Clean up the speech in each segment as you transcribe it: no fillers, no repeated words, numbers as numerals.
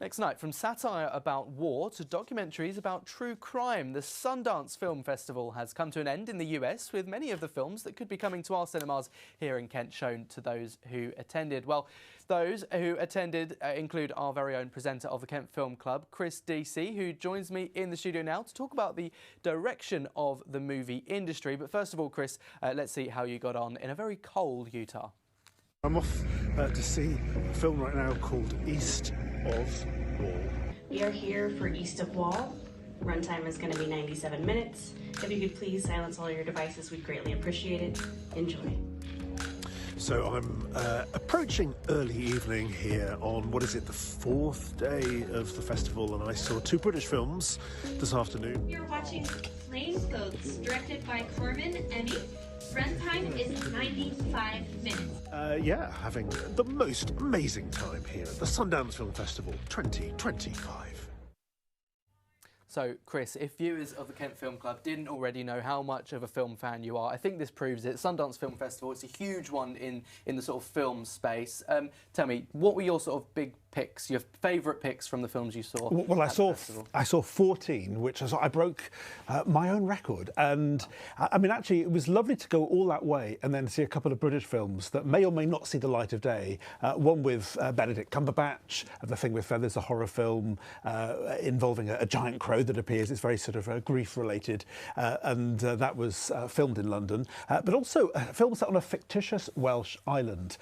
Next night, from satire about war to documentaries about true crime, the Sundance Film Festival has come to an end in the US, with many of the films that could be coming to our cinemas here in Kent shown to those who attended. Well, those who attended include our very own presenter of the Kent Film Club, Deacy, who joins me in the studio now to talk about the direction of the movie industry. But first of all, Chris, let's see how you got on in a very cold Utah. I'm off to see a film right now called East of Wall. We are here for East of Wall. Runtime is going to be 97 minutes. If you could please silence all your devices, we'd greatly appreciate it. Enjoy. So I'm approaching early evening here on, what is it, the fourth day of the festival, and I saw two British films this afternoon. You're watching Plainclothes, directed by Corman Emmy. Runtime is 95 minutes. Yeah, having the most amazing time here at the Sundance Film Festival 2025. So, Chris, if viewers of the Kent Film Club didn't already know how much of a film fan you are, I think this proves it. Sundance Film Festival, it's a huge one in the sort of film space. Tell me, what were your sort of big picks, your favourite picks from the films you saw? Well, I saw 14, which I broke my own record. And I mean, actually, it was lovely to go all that way and then see a couple of British films that may or may not see the light of day. One with Benedict Cumberbatch, The Thing with Feathers, a horror film involving a giant crow that appears. It's very sort of grief-related, and that was filmed in London. But also filmed set on a fictitious Welsh island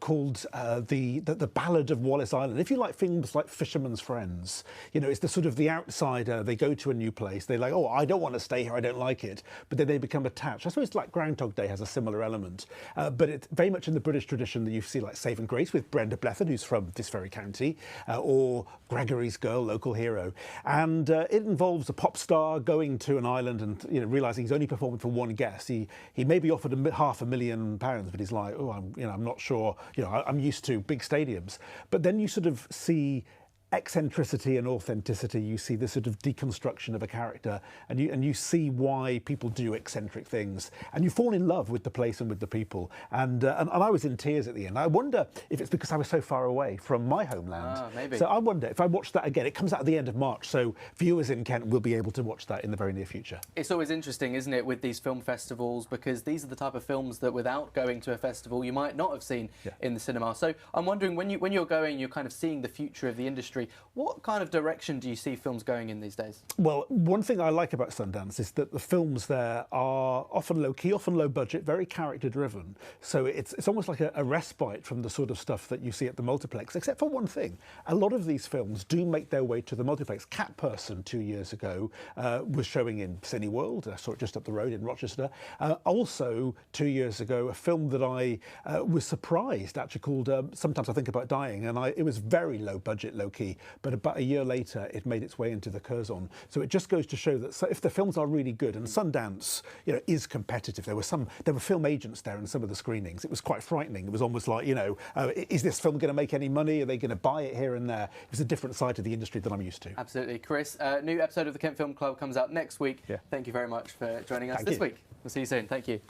called the Ballad of Wallace Island. If you like films like Fisherman's Friends, you know, it's the sort of the outsider. They go to a new place. They're like, oh, I don't want to stay here. I don't like it. But then they become attached. I suppose like Groundhog Day has a similar element. But it's very much in the British tradition that you see like Saving Grace with Brenda Blethyn, who's from this very county, or Gregory's Girl, local hero. And it involves a pop star going to an island and, you know, realising he's only performing for one guest. He may be offered £500,000, but he's like, oh, I'm not sure. You know, I'm used to big stadiums. But then you sort of see eccentricity and authenticity. You see the sort of deconstruction of a character, and you see why people do eccentric things, and you fall in love with the place and with the people. And I was in tears at the end. I wonder if it's because I was so far away from my homeland. Maybe. So I wonder if I watch that again. It comes out at the end of March, so viewers in Kent will be able to watch that in the very near future. It's always interesting, isn't it, with these film festivals, because these are the type of films that without going to a festival you might not have seen in the cinema. So I'm wondering, when you're going, you're kind of seeing the future of the industry. What kind of direction do you see films going in these days? Well, one thing I like about Sundance is that the films there are often low-key, often low-budget, very character-driven. So it's almost like a respite from the sort of stuff that you see at the multiplex, except for one thing. A lot of these films do make their way to the multiplex. Cat Person 2 years ago was showing in Cineworld. I saw it just up the road in Rochester. Also, 2 years ago, a film that I was surprised, actually, called Sometimes I Think About Dying, and it was very low-budget, low-key, but about a year later, it made its way into the Curzon. So it just goes to show that if the films are really good, and Sundance, you know, is competitive. There were film agents there in some of the screenings. It was quite frightening. It was almost like, you know, is this film going to make any money? Are they going to buy it here and there? It was a different side of the industry than I'm used to. Absolutely. Chris, new episode of the Kent Film Club comes out next week. Yeah. Thank you very much for joining us this week. We'll see you soon. Thank you.